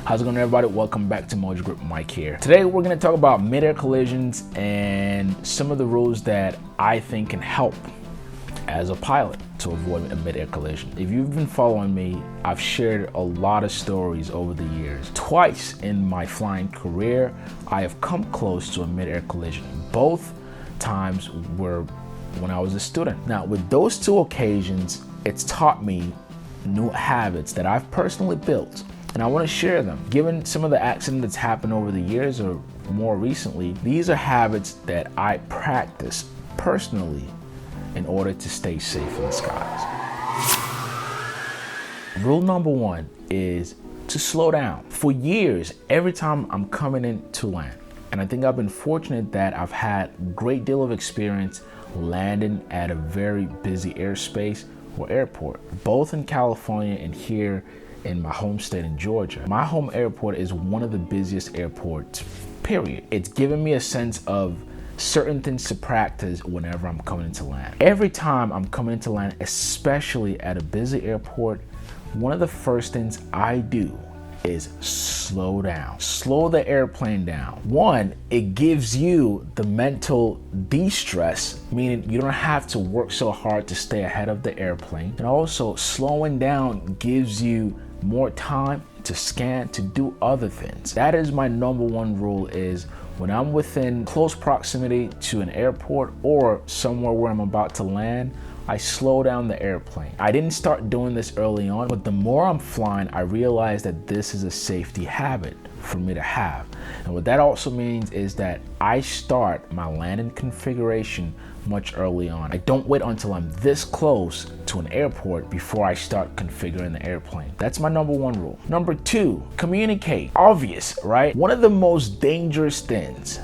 How's it going, everybody? Welcome back to Mojo Grip. Mike here. Today we're going to talk about mid-air collisions and some of the rules that I think can help as a pilot to avoid a mid-air collision. If you've been following me, I've shared a lot of stories over the years. Twice in my flying career, I have come close to a mid-air collision. Both times were when I was a student. Now, with those two occasions, it's taught me new habits that I've personally built, and I want to share them. Given some of the accidents that's happened over the years or more recently, these are habits that I practice personally in order to stay safe in the skies. Rule number one is to slow down. For years, every time I'm coming in to land, and I think I've been fortunate that I've had a great deal of experience landing at a very busy airspace or airport, both in California and here in my home state in Georgia. My home airport is one of the busiest airports, period. It's given me a sense of certain things to practice whenever I'm coming into land. Every time I'm coming into land, especially at a busy airport, one of the first things I do is slow down. Slow the airplane down. One, it gives you the mental de-stress, meaning you don't have to work so hard to stay ahead of the airplane. And also, slowing down gives you more time to scan, to do other things. That is my number one rule, is when I'm within close proximity to an airport or somewhere where I'm about to land, I slow down the airplane. I didn't start doing this early on, but the more I'm flying, I realize that this is a safety habit for me to have. And what that also means is that I start my landing configuration much early on. I don't wait until I'm this close to an airport before I start configuring the airplane. That's my number one rule. Number two, communicate. Obvious, right? One of the most dangerous things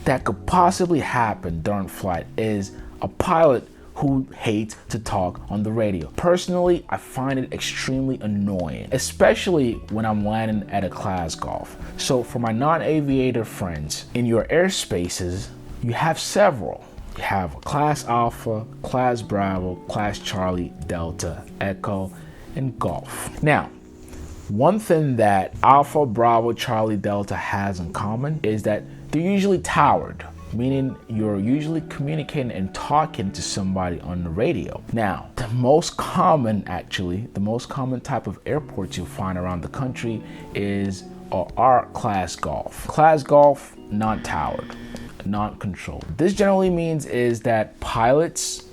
that could possibly happen during flight is a pilot who hates to talk on the radio. Personally, I find it extremely annoying, especially when I'm landing at a class golf. So for my non-aviator friends, in your airspaces, you have several. You have Class Alpha, Class Bravo, Class Charlie, Delta, Echo, and Golf. Now, one thing that Alpha, Bravo, Charlie, Delta has in common is that they're usually towered, meaning you're usually communicating and talking to somebody on the radio. Now, the most common type of airports you'll find around the country are Class Golf. Class Golf, not towered, not controlled. This generally means is that pilots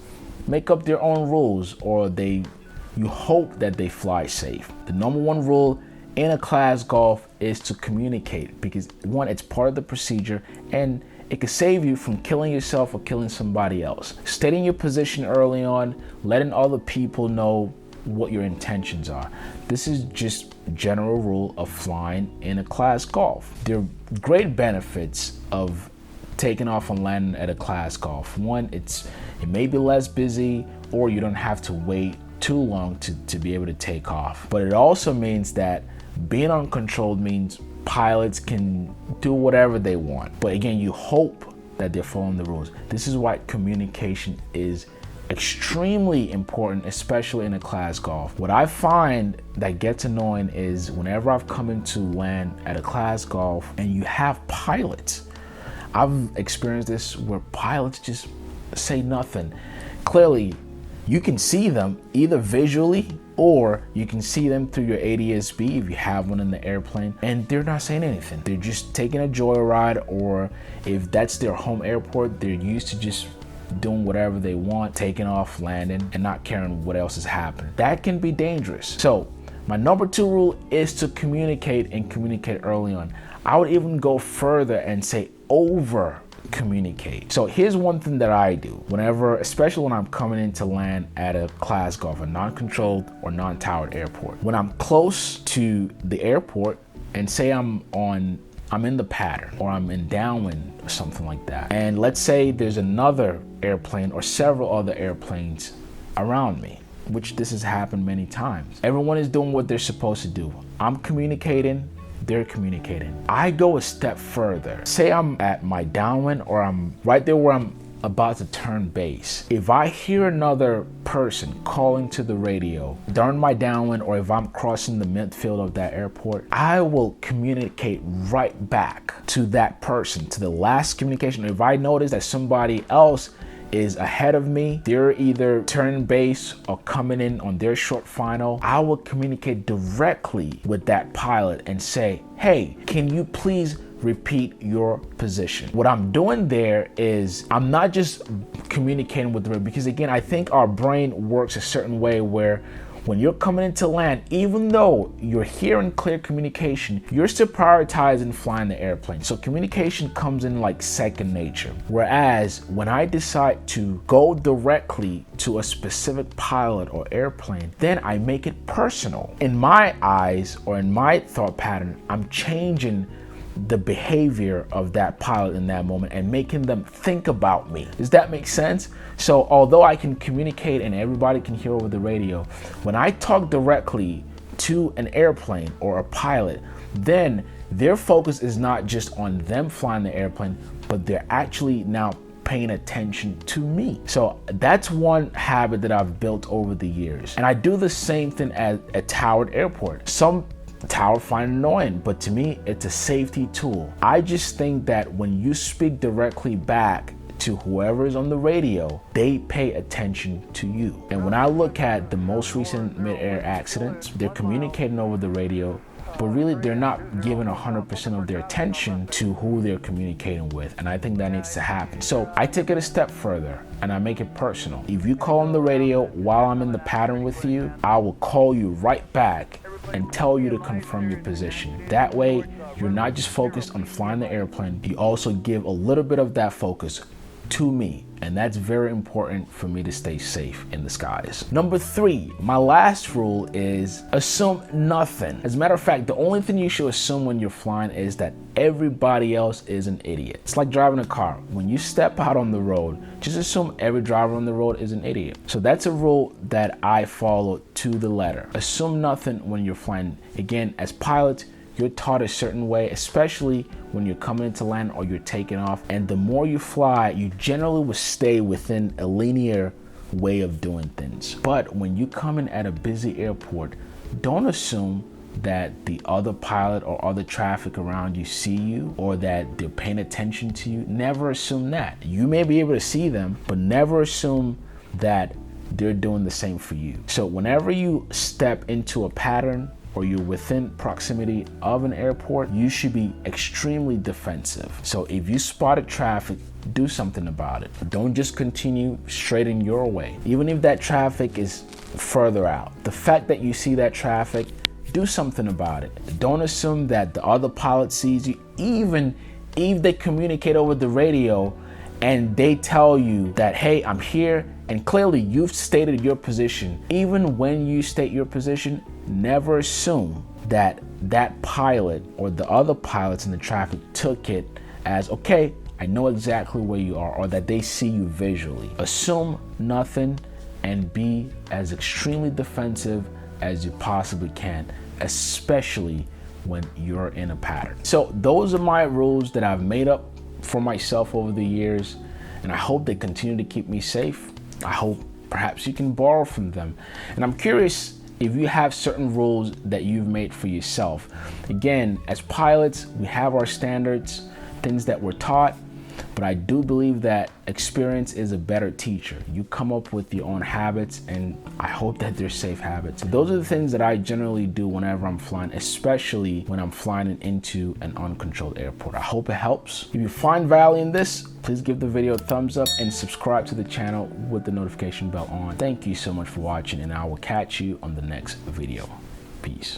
make up their own rules, or you hope that they fly safe. The number one rule in a Class Golf is to communicate, because one, it's part of the procedure, and it could save you from killing yourself or killing somebody else. Stating your position early on, letting other people know what your intentions are. This is just general rule of flying in a Class Golf. There are great benefits of taking off and landing at a Class Golf. One, it may be less busy, or you don't have to wait too long to be able to take off. But it also means that being uncontrolled means pilots can do whatever they want. But again, you hope that they're following the rules. This is why communication is extremely important, especially in a Class Golf. What I find that gets annoying is whenever I've come into land at a Class Golf and you have pilots. I've experienced this where pilots just say nothing. Clearly, you can see them either visually or you can see them through your ADS-B if you have one in the airplane, and they're not saying anything. They're just taking a joyride, or if that's their home airport, they're used to just doing whatever they want, taking off, landing, and not caring what else is happening. That can be dangerous. So my number two rule is to communicate, and communicate early on. I would even go further and say over communicate. So here's one thing that I do whenever, especially when I'm coming into land at a Class Golf, a non-controlled or non-towered airport. When I'm close to the airport, and say I'm in the pattern, or I'm in downwind or something like that, and let's say there's another airplane or several other airplanes around me, which this has happened many times. Everyone is doing what they're supposed to do. I'm communicating, they're communicating. I go a step further. Say I'm at my downwind, or I'm right there where I'm about to turn base, if I hear another person calling to the radio during my downwind, or if I'm crossing the midfield of that airport, I will communicate right back to that person, to the last communication. If I notice that somebody else is ahead of me, they're either turning base or coming in on their short final, I will communicate directly with that pilot and say, hey, can you please repeat your position? What I'm doing there is I'm not just communicating with the radio, because again, I think our brain works a certain way where when you're coming into land, even though you're hearing clear communication, you're still prioritizing flying the airplane. So communication comes in like second nature. Whereas when I decide to go directly to a specific pilot or airplane, then I make it personal. In my eyes, or in my thought pattern, I'm changing the behavior of that pilot in that moment and making them think about me. Does that make sense? So although I can communicate and everybody can hear over the radio, when I talk directly to an airplane or a pilot, then their focus is not just on them flying the airplane, but they're actually now paying attention to me. So that's one habit that I've built over the years. And I do the same thing at a towered airport. Some tower find annoying, but to me, it's a safety tool. I just think that when you speak directly back to whoever is on the radio, they pay attention to you. And when I look at the most recent mid-air accidents, they're communicating over the radio, but really they're not giving 100% of their attention to who they're communicating with. And I think that needs to happen. So I take it a step further and I make it personal. If you call on the radio while I'm in the pattern with you, I will call you right back and tell you to confirm your position. That way, you're not just focused on flying the airplane, you also give a little bit of that focus to me. And that's very important for me to stay safe in the skies. Number 3, my last rule is assume nothing. As a matter of fact, the only thing you should assume when you're flying is that everybody else is an idiot. It's like driving a car. When you step out on the road, just assume every driver on the road is an idiot. So that's a rule that I follow to the letter. Assume nothing when you're flying. Again, as pilots, you're taught a certain way, especially when you're coming into land or you're taking off. And the more you fly, you generally will stay within a linear way of doing things. But when you come in at a busy airport, don't assume that the other pilot or other traffic around you see you, or that they're paying attention to you. Never assume that. You may be able to see them, but never assume that they're doing the same for you. So whenever you step into a pattern or you're within proximity of an airport, you should be extremely defensive. So if you spotted traffic, do something about it. Don't just continue straight in your way. Even if that traffic is further out, the fact that you see that traffic, do something about it. Don't assume that the other pilot sees you, even if they communicate over the radio and they tell you that, hey, I'm here, and clearly you've stated your position. Even when you state your position, never assume that that pilot or the other pilots in the traffic took it as, okay, I know exactly where you are, or that they see you visually. Assume nothing and be as extremely defensive as you possibly can, especially when you're in a pattern. So those are my rules that I've made up for myself over the years, and I hope they continue to keep me safe. I hope perhaps you can borrow from them. And I'm curious if you have certain rules that you've made for yourself. Again, as pilots, we have our standards, things that we're taught, but I do believe that experience is a better teacher. You come up with your own habits, and I hope that they're safe habits. Those are the things that I generally do whenever I'm flying, especially when I'm flying into an uncontrolled airport. I hope it helps. If you find value in this, please give the video a thumbs up and subscribe to the channel with the notification bell on. Thank you so much for watching, and I will catch you on the next video. Peace.